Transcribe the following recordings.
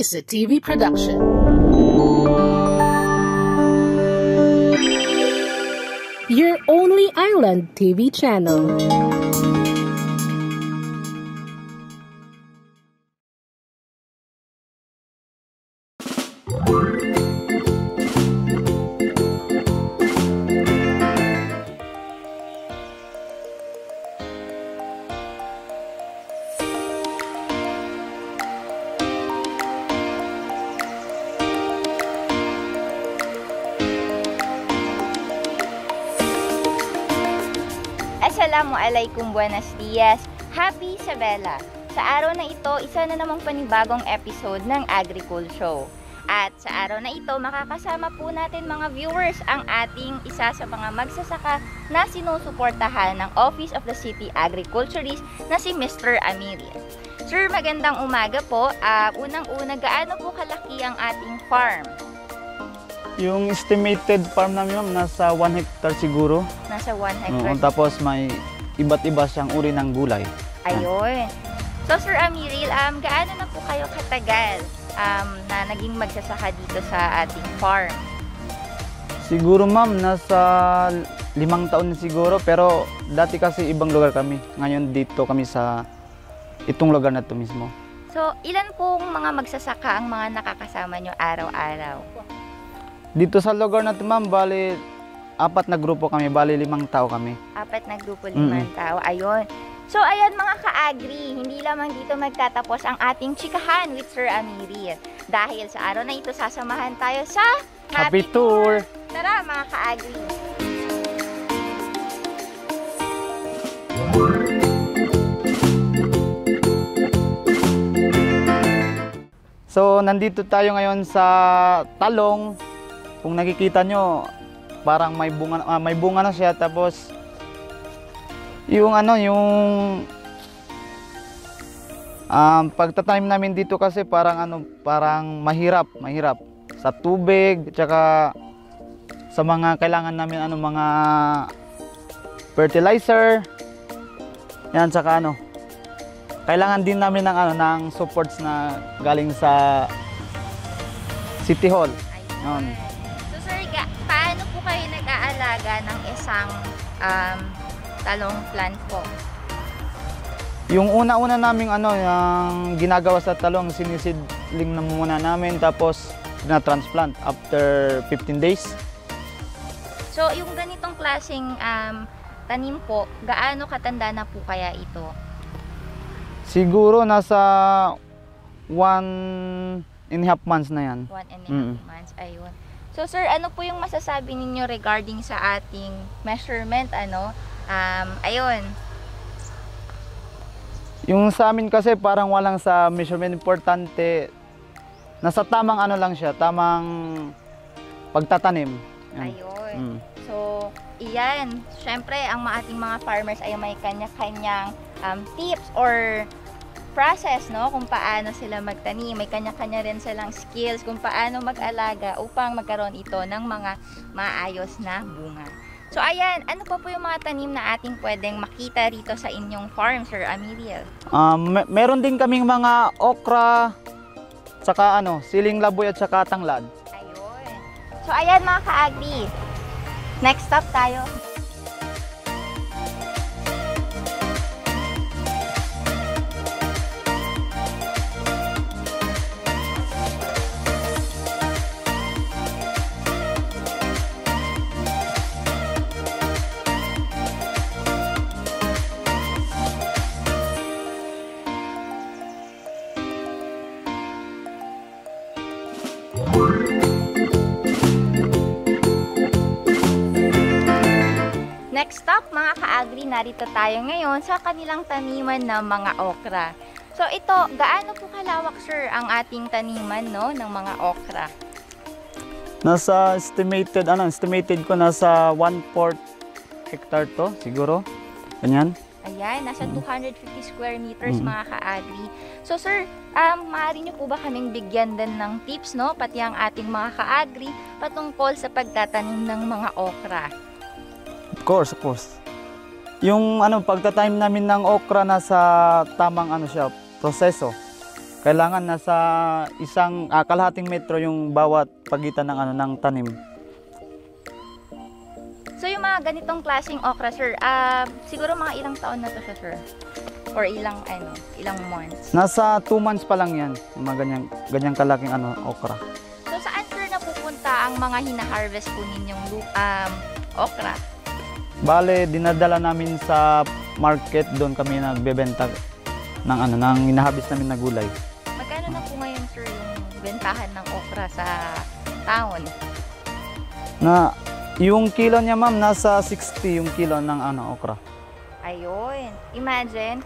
Isa TV production. Your only island TV channel. Assalamualaikum, buenos dias, happy Isabela! Sa araw na ito, isa na namang panibagong episode ng Agricul Show. At sa araw na ito, makakasama po natin mga viewers ang ating isa sa mga magsasaka na sinusuportahan ng Office of the City Agriculturist na si Mr. Amiriel. Sir, magandang umaga po. Unang-una, gaano po kalaki ang ating farm? Yung estimated farm namin, ma'am, nasa 1 hectare siguro. Nasa 1 hectare. Tapos may iba't iba siyang uri ng gulay. Ayun. So, Sir Amiriel, gaano na po kayo katagal na naging magsasaka dito sa ating farm? Siguro, ma'am, nasa 5 taon na siguro. Pero dati kasi ibang lugar kami. Ngayon dito kami sa itong lugar na ito mismo. So, ilan pong mga magsasaka ang mga nakakasama nyo araw-araw? Dito sa lugar na ito, ma'am, bali 4 na grupo kami, bali 5 tao kami. 4 na grupo, 5 tao. Ayun. So, ayan mga ka-agri, hindi lamang dito magtatapos ang ating chikahan with Sir Amiriel. Dahil sa araw na ito, sasamahan tayo sa Happy Tour! Tara mga ka-agri! So, nandito tayo ngayon sa talong. Kung nakikita nyo, parang may bunga na siya. Tapos, yung pagtatanim namin dito kasi parang mahirap sa tubig, tsaka sa mga kailangan namin mga fertilizer. Yan, tsaka kailangan din namin ng supports na galing sa City Hall. Yun. So sir, paano po kayo nag-aalaga ng isang talong plant po? Yung una-una naming yung ginagawa sa talong, sinisidling na muna namin, tapos na-transplant after 15 days. So yung ganitong klaseng tanim po, gaano katanda na po kaya ito? Siguro nasa 1.5 months na yan. 1.5 months, ayun. So sir, ano po yung masasabi ninyo regarding sa ating measurement, ayun. Yung sa amin kasi parang walang sa measurement importante. Nasa tamang lang siya, tamang pagtatanim. Yan. Ayun. So, iyan. Syempre, ang ating mga farmers ay may kanya-kanyang tips or process, no? Kung paano sila magtanim. May kanya-kanya rin silang skills kung paano mag-alaga upang magkaroon ito ng mga maayos na bunga. So, ayan. Ano pa po yung mga tanim na ating pwedeng makita rito sa inyong farm, Sir Amiriel? Meron din kaming mga okra, tsaka siling laboy at tsaka tanglad. Ayun. So, ayan mga ka-agri. Next stop tayo. Next stop mga ka-agri, narito tayo ngayon sa kanilang taniman ng mga okra. So ito, gaano po kalawak sir ang ating taniman ng mga okra? Nasa estimated ko nasa 1/4 hectare to siguro. Ganyan. Ayan, nasa 250 square meters mga ka-agri. So sir, maaari niyo po ba kaming bigyan din ng tips, pati ang ating mga ka-agri patungkol sa pagtatanim ng mga okra? Of course. Yung pagtatanim namin ng okra nasa tamang proseso. Kailangan nasa kalahating metro yung bawat pagitan ng ng tanim. So yung mga ganitong klaseng okra, sir, siguro mga ilang taon na to siya, sir? Or ilang months? Nasa 2 months pa lang yan, yung mga ganyang kalaking okra. So saan, sir, napupunta ang mga hina-harvest po ninyong okra? Bale, dinadala namin sa market, doon kami nagbebenta ng hinahabis namin na gulay. Magkano na po ngayon, sir, yung bentahan ng okra sa town? Yung kilo niya, ma'am, nasa 60 yung kilo ng okra. Ayun. Imagine,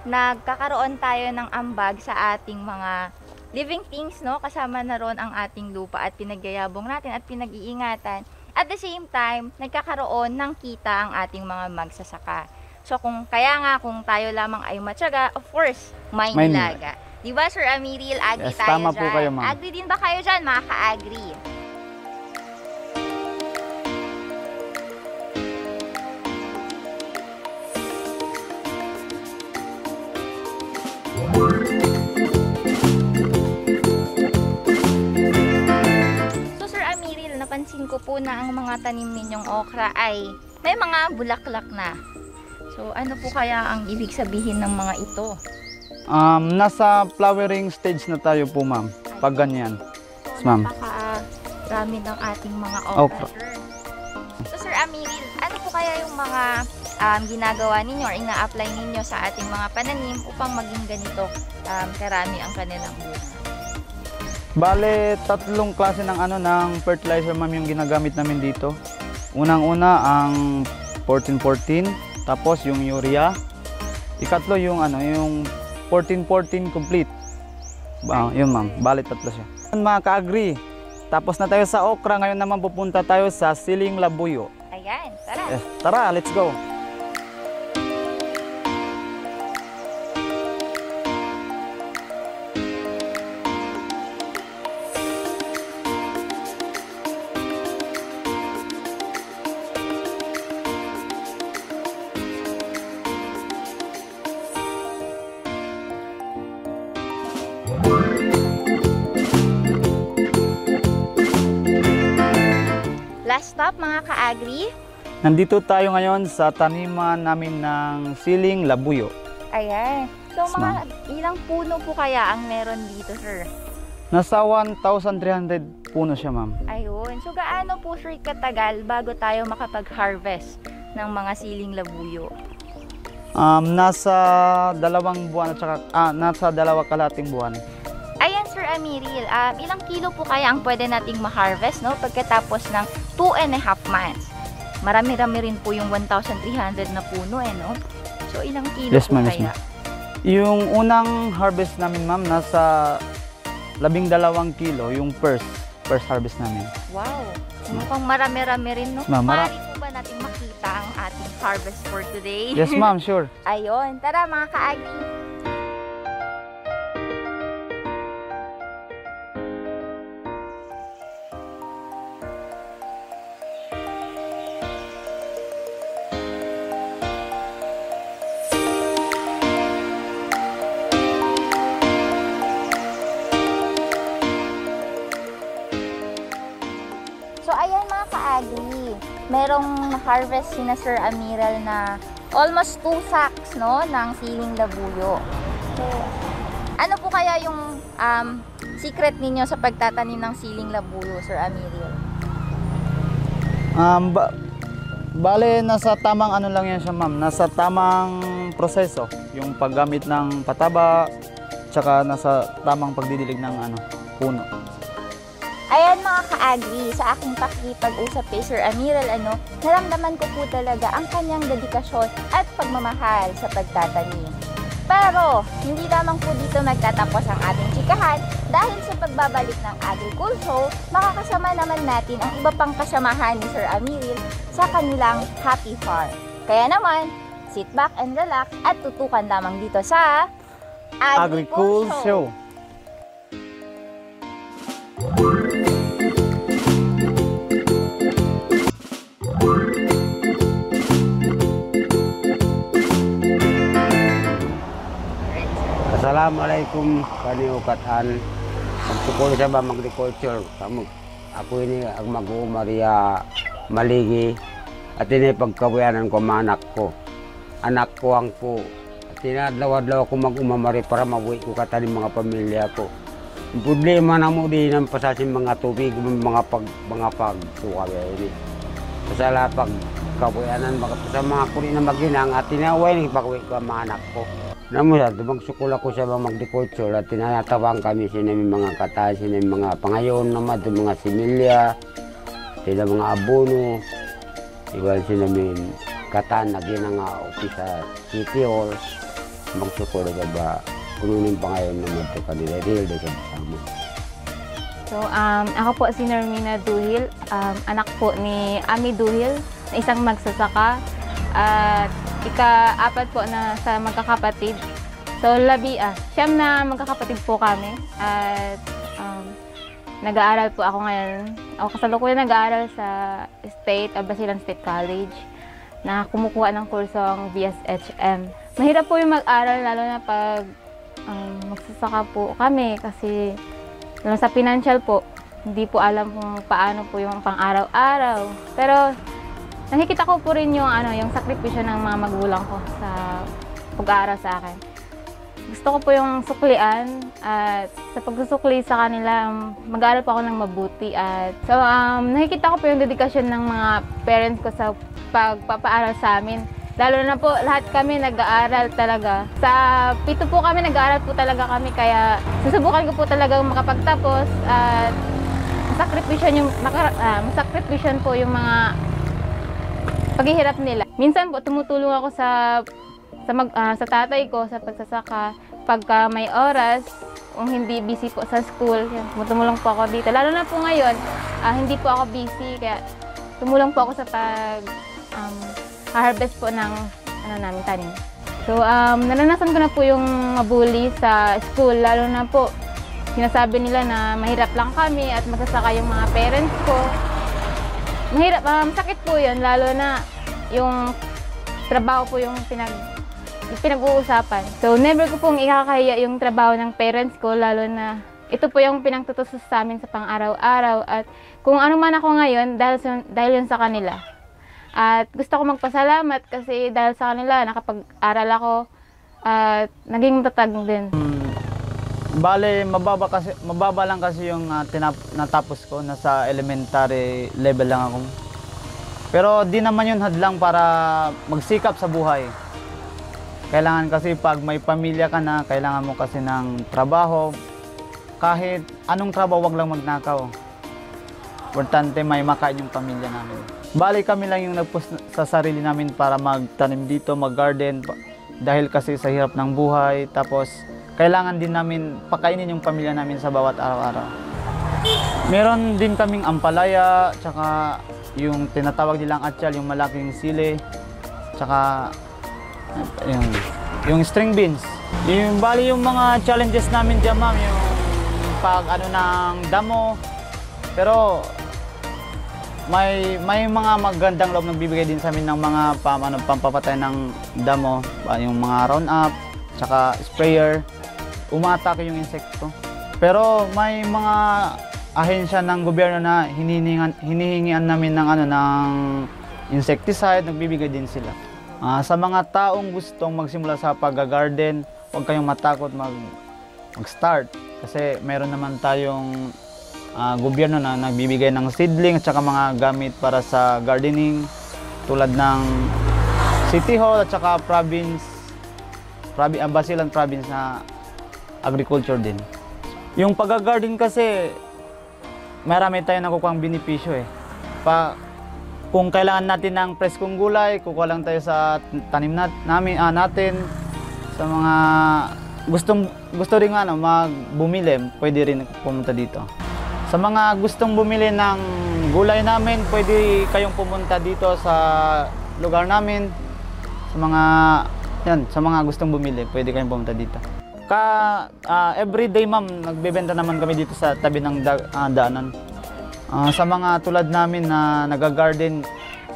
nagkakaroon tayo ng ambag sa ating mga living things, no? Kasama na ron ang ating lupa at pinagyayabong natin at pinag-iingatan. At the same time, nagkakaroon ng kita ang ating mga magsasaka. So kung tayo lamang ay matyaga, of course, may nilaga. Di ba, Sir Amiril? Agri Yes, tayo tama dyan. po kayo, ma'am. Agri din ba kayo dyan, mga ka-agri? So, Sir Amiril, napansin ko po na ang mga tanim ninyong okra ay may mga bulaklak na. So, ano po kaya ang ibig sabihin ng mga ito? Nasa flowering stage na tayo po, ma'am. Pag ganyan. So, ma'am. napaka-dami ng ating mga okra, sir. So, Sir Amiril, ano po kaya yung mga ginagawa ninyo or ina-apply ninyo sa ating mga pananim upang maging ganito karami ang kanilang bunga? Bale, 3 klase ng fertilizer, ma'am, yung ginagamit namin dito. Unang-una ang 14-14, tapos yung urea. Ikatlo yung yung 14-14 complete. Yun, ma'am. Bale, 3 siya. Mga ka-agri, tapos na tayo sa okra. Ngayon naman pupunta tayo sa siling labuyo. Ayan, tara. Tara, let's go. Last stop, mga ka-agri. Nandito tayo ngayon sa taniman namin ng siling labuyo. Ayan. So, Yes, mga ilang puno po kaya ang meron dito, sir? Nasa 1,300 puno siya, ma'am. Ayun. So, gaano po, sir, katagal bago tayo makapag-harvest ng mga siling labuyo? Nasa 2 buwan at saka, nasa 2 kalahating buwan. Ayan, Sir Amiril, ilang kilo po kaya ang pwede nating ma-harvest, no? Pagkatapos ng 2.5 months. Marami-rami rin po yung 1,300 na puno, no? So, ilang kilo Yes, po ma'am, kaya? Yung unang harvest namin, ma'am, nasa 12 kilo yung first harvest namin. Wow! Mukhang marami-rami rin, no? Ma'am, Maaari po ba natin makita ang ating harvest for today? Yes, ma'am, sure. Ayun. Tara, mga ka-agri. So, ayan mga ka-agri, merong na-harvest si na Sir Amiril na almost 2 sacks, no, ng siling labuyo. So, ano po kaya yung secret ninyo sa pagtatanim ng siling labuyo, Sir Amiril? Bale, nasa tamang lang yan siya, ma'am. Nasa tamang proseso. Yung paggamit ng pataba, tsaka nasa tamang pagdidilig ng puno. Ayan mga ka-agri, sa aking pakikipag-usap kay Sir Amiril, naramdaman ko po talaga ang kanyang dedikasyon at pagmamahal sa pagtatanim. Pero, hindi lamang po dito magtatapos ang ating chikahan dahil sa pagbabalik ng Agri-Cool Show, makakasama naman natin ang iba pang kasamahan ni Sir Amiril sa kanilang Happy Farm. Kaya naman, sit back and relax at tutukan lamang dito sa Agri-Cool Show. Assalamualaikum kaniukatan. Magtukol sa ba agriculture. Ako ini ang mag-uumariya maligi. At ini pagkawayanan ko mga anak ko. Anak ko ang po. At tinadlaw-adlaw ako mag-umamari para mabuhi ko katanin mga pamilya ko. Ang problema na mo din ang pasasin mga tubig, mga pagsukabe ini. Sa pagkawayanan, sa mga kuli na maginang at tinaway ni pagkawi ko ang mga anak ko. Namun, magsukul ako sa mga agriculture at tinatawang kami sa mga katay, sa mga pangayon naman, mga similya, sila mga abono, iwan sa namin katan na ginanga sa City Hall, magsukul na ba, kununin pangayon naman ito kanila, real de sa basama. So, ako po si Normina Duhil, anak po ni Ami Duhil, na isang magsasaka, at ika-apat po na sa magkakapatid. So, siyam na magkakapatid po kami. At nag-aaral po ako ngayon. Ako kasalukuyan nag-aaral sa Basilan State College na kumukuha ng kursong BSHM. Mahirap po yung mag-aral lalo na pag magsasaka po kami kasi lalo sa financial po, hindi po alam kung paano po yung pang-araw-araw. Pero nakikita ko po rin yung sakripisyo ng mga magulang ko sa pag-aaral sa akin. Gusto ko po yung suklian at sa pagsusukli sa kanila, mag-aaral po ako ng mabuti. At so, nakikita ko po yung dedikasyon ng mga parents ko sa pagpapaaral sa amin. Lalo na po, lahat kami nag-aaral talaga. Sa 7 po kami, nag-aaral po talaga kami. Kaya susubukan ko po talaga makapagtapos at masakripisyon po yung mga paghihirap nila. Minsan po tumutulong ako sa tatay ko sa pagsasaka pagka may oras, kung hindi busy po sa school, tumulong po ako dito. Lalo na po ngayon, hindi po ako busy kaya tumulong po ako sa harvest po ng namin tanim. So naranasan ko na po yung mabully sa school, lalo na po sinasabi nila na mahirap lang kami at magsasaka yung mga parents ko. Mahirap, sakit po yun, lalo na yung trabaho po yung pinag-uusapan. So, never ko pong ikakahiya yung trabaho ng parents ko, lalo na ito po yung pinagtutustos sa amin sa pang-araw-araw. At kung ano man ako ngayon, dahil yun sa kanila. At gusto ko magpasalamat kasi dahil sa kanila, nakapag-aral ako at naging matatag din. Bale, mababa lang kasi yung natapos ko, nasa elementary level lang ako. Pero di naman yun hadlang para magsikap sa buhay. Kailangan kasi pag may pamilya ka na, kailangan mo kasi ng trabaho. Kahit anong trabaho, wag lang magnakaw. Importante may makain yung pamilya namin. Bale, kami lang yung nagpush sa sarili namin para magtanim dito, mag-garden. Dahil kasi sa hirap ng buhay, tapos kailangan din namin pakainin yung pamilya namin sa bawat araw-araw. Meron din kaming ampalaya, tsaka yung tinatawag nilang atyal, yung malaking sili, tsaka yung string beans. Bali yung mga challenges namin dyan, ma'am, yung pag ng damo. Pero may mga magandang loob na bibigay din sa amin ng mga pampapatay ng damo, yung mga roundup, tsaka sprayer. Umaatake yung insekto. Pero may mga ahensya ng gobyerno na hinihingian namin ng insecticide, nagbibigay din sila. Sa mga taong gustong magsimula sa pag-garden, huwag kayong matakot mag-start. Kasi meron naman tayong gobyerno na nagbibigay ng seedling at saka mga gamit para sa gardening tulad ng City Hall at saka Basilan Province na agriculture din. Yung pag-garden kasi, marami tayong nakukuhang benepisyo eh. Kung kailangan natin ng preskong gulay, kukuha lang tayo sa tanim natin. Sa mga gusto rin bumili, pwede rin pumunta dito. Sa mga gustong bumili ng gulay namin, pwede kayong pumunta dito sa lugar namin. Sa mga gustong bumili, pwede kayong pumunta dito. Everyday, ma'am, nagbebenta naman kami dito sa tabi ng daanan. Sa mga tulad namin na nag-garden,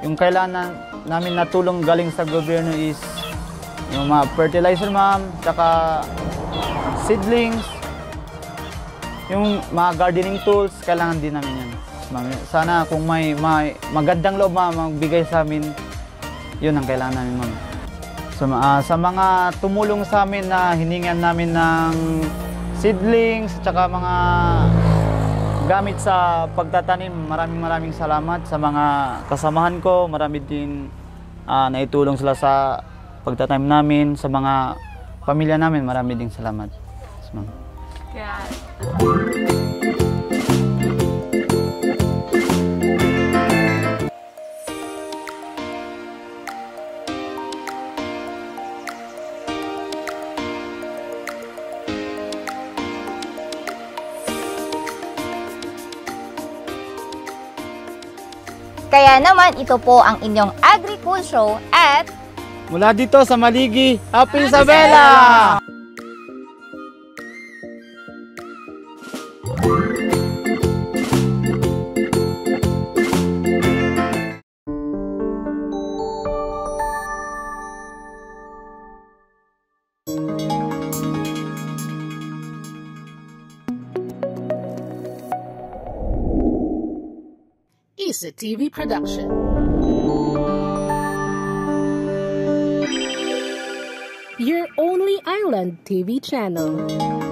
yung kailangan namin na tulong galing sa gobyerno is yung mga fertilizer, ma'am, tsaka seedlings, yung mga gardening tools, kailangan din namin yan. Sana kung may magandang loob magbigay sa amin, yun ang kailangan namin, ma'am. So, sa mga tumulong sa amin na hiningan namin ng seedlings, tsaka mga gamit sa pagtatanim, maraming salamat sa mga kasamahan ko. Marami din naitulong sila sa pagtatanim namin, sa mga pamilya namin, marami din salamat. Yes, ma'am. Kaya naman, ito po ang inyong Agri-Cool Show at Mula dito sa Maligi, Happy Isabela! Isa TV production. Your only island TV channel.